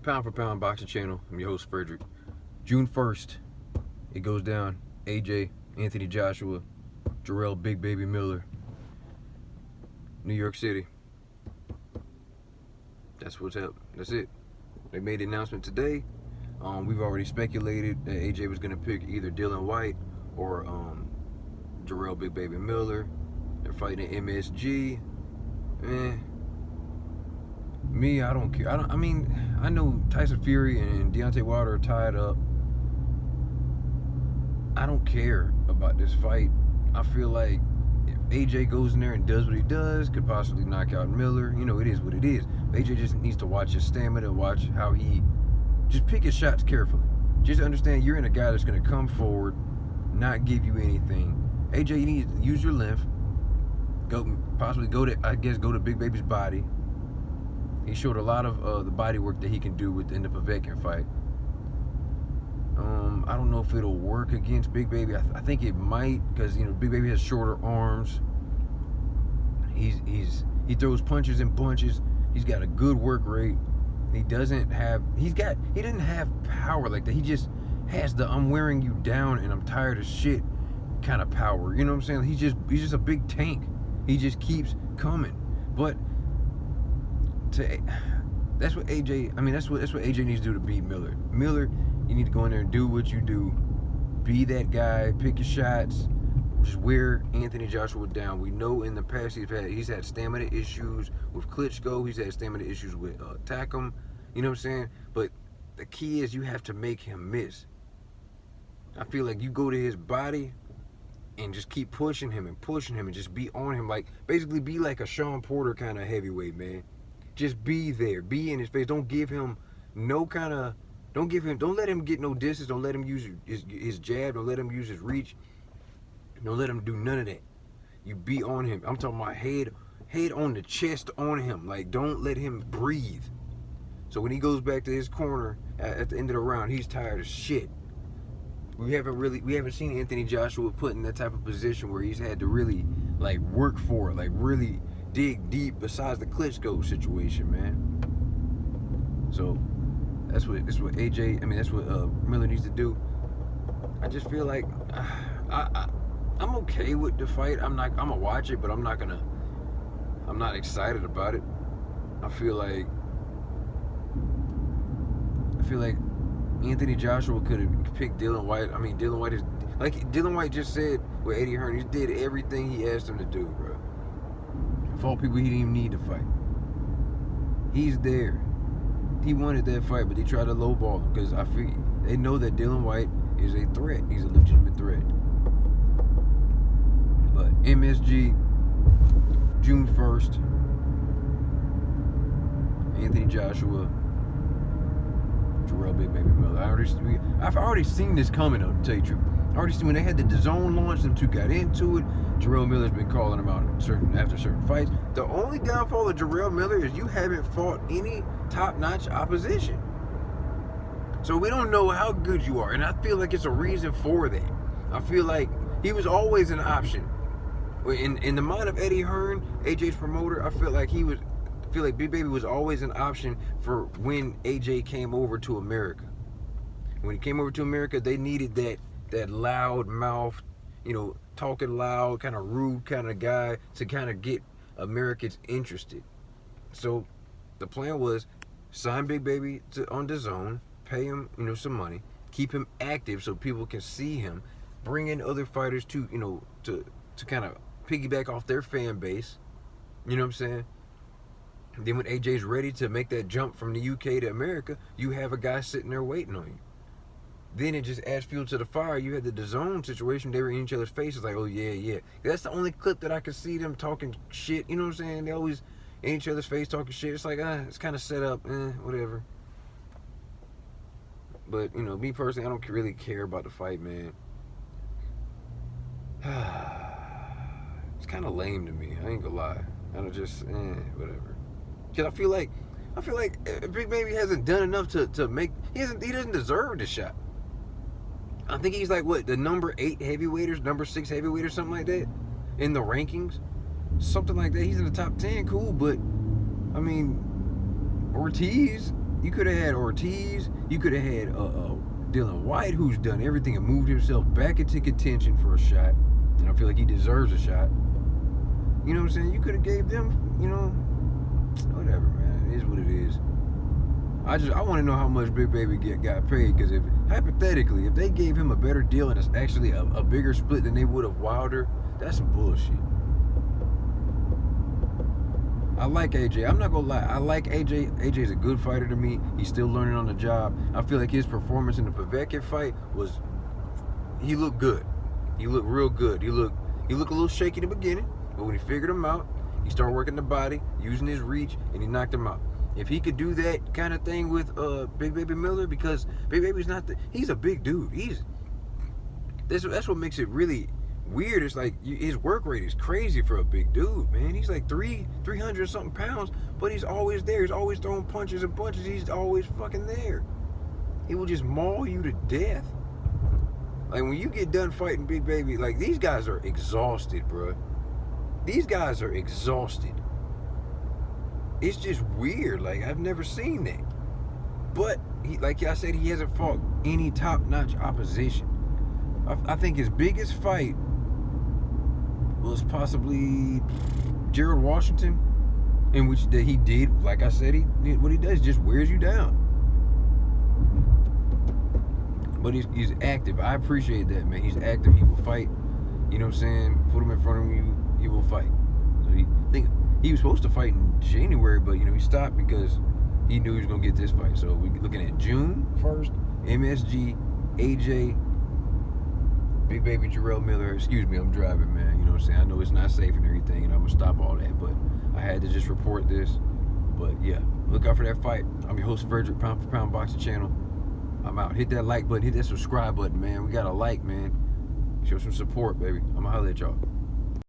Pound for Pound Boxing Channel. I'm your host, Frederick. June 1st, it goes down. AJ, Anthony Joshua, Jarrell Big Baby Miller, New York City. That's what's up. That's it. They made the announcement today. We've already speculated that AJ was going to pick either Dylan White or Jarrell Big Baby Miller. They're fighting at MSG. Me, I don't care. I know Tyson Fury and Deontay Wilder are tied up. I don't care about this fight. I feel like if AJ goes in there and does what he does, could possibly knock out Miller. You know, it is what it is. AJ just needs to watch his stamina, watch how he just pick his shots carefully. Just understand you're in a guy that's going to come forward, not give you anything. AJ, you need to use your length. Go to Big Baby's body. He showed a lot of the body work that he can do within the Povetkin fight. I don't know if it'll work against Big Baby. I think it might, because Big Baby has shorter arms. He throws punches in bunches. He's got a good work rate. He doesn't have power like that. He just has the I'm wearing you down and I'm tired of shit kind of power. You know what I'm saying? He's just a big tank. He just keeps coming. But that's what AJ needs to do to beat Miller. Miller, you need to go in there and do what you do. Be that guy, pick your shots, just wear Anthony Joshua down. We know in the past he's had stamina issues with Klitschko. He's had stamina issues with Takam. You know what I'm saying? But the key is you have to make him miss. I feel like you go to his body and just keep pushing him and just be on him. Like, basically be like a Sean Porter kind of heavyweight, man. Just be there. Be in his face. Don't let him get no distance. Don't let him use his jab. Don't let him use his reach. Don't let him do none of that. You be on him. I'm talking about head on the chest on him. Like, don't let him breathe. So when he goes back to his corner at the end of the round, he's tired of shit. We haven't seen Anthony Joshua put in that type of position where he's had to really work for it, really dig deep besides the Klitschko situation, man. So that's what Miller needs to do. I just feel like I'm okay with the fight. I'm gonna watch it, but I'm not excited about it. I feel like Anthony Joshua could have picked Dylan White. Dylan White is, like Dylan White just said with Eddie Hearn, he did everything he asked him to do, bro. Fought people he didn't even need to fight. He's there. He wanted that fight, but they tried to lowball him because they know that Dylan White is a threat. He's a legitimate threat. But MSG, June 1st, Anthony Joshua, Jarrell Big Baby Miller. I've already seen this coming, to tell you the truth. I already seen when they had the DAZN launch, them two got into it. Jarrell Miller's been calling him out after certain fights. The only downfall of Jarrell Miller is you haven't fought any top-notch opposition. So we don't know how good you are, and I feel like it's a reason for that. I feel like he was always an option. In the mind of Eddie Hearn, AJ's promoter, I feel like Big Baby was always an option for when AJ came over to America. When he came over to America, they needed that loud mouth, talking loud, kind of rude kind of guy to kind of get Americans interested. So the plan was sign Big Baby on DAZN, pay him, some money, keep him active so people can see him, bring in other fighters to kind of piggyback off their fan base. You know what I'm saying? Then when AJ's ready to make that jump from the UK to America, you have a guy sitting there waiting on you. Then it just adds fuel to the fire. You had the DAZN situation. They were in each other's faces like, oh, yeah. That's the only clip that I could see them talking shit. You know what I'm saying? They always in each other's face talking shit. It's like, it's kind of set up. Whatever. But, me personally, I don't really care about the fight, man. It's kind of lame to me. I ain't gonna lie. I don't just, whatever. Because I feel like Big Baby hasn't done enough to make, he doesn't deserve the shot. I think he's like, the number 8 heavyweight, number 6 heavyweight or something like that in the rankings. Something like that. He's in the top 10, cool, but Ortiz, You could have had Ortiz. You could have had Dylan White, who's done everything and moved himself back into contention for a shot. And I feel like he deserves a shot. You know what I'm saying? You could have gave them, you know, whatever, man. It is what it is. I want to know how much Big Baby got paid, because if hypothetically, if they gave him a better deal and it's actually a bigger split than they would have Wilder, that's some bullshit. I like AJ. I'm not gonna lie. I like AJ. AJ's a good fighter to me. He's still learning on the job. I feel like his performance in the Povetkin fight he looked good. He looked real good. He looked a little shaky in the beginning, but when he figured him out, he started working the body, using his reach, and he knocked him out. If he could do that kind of thing with Big Baby Miller, because Big Baby's he's a big dude. That's what makes it really weird. It's like his work rate is crazy for a big dude, man. He's like 300 something pounds, but he's always there. He's always throwing punches and punches. He's always fucking there. He will just maul you to death. Like, when you get done fighting Big Baby, like, these guys are exhausted, bro. These guys are exhausted. It's just weird. Like, I've never seen that. But like I said, he hasn't fought any top-notch opposition. I think his biggest fight was possibly Gerald Washington, in which he did, like I said, what he does just wears you down. But he's active. I appreciate that, man. He's active. He will fight. You know what I'm saying? Put him in front of you, he will fight. So he was supposed to fight in January, but, you know, he stopped because he knew he was going to get this fight. So we're looking at June 1st, MSG, AJ, Big Baby Jarrell Miller. Excuse me, I'm driving, man. You know what I'm saying? I know it's not safe and everything, and I'm going to stop all that, but I had to just report this. But, yeah, look out for that fight. I'm your host, Frederick, Pound for Pound Boxing Channel. I'm out. Hit that like button. Hit that subscribe button, man. We got a like, man. Show some support, baby. I'm going to holler at y'all.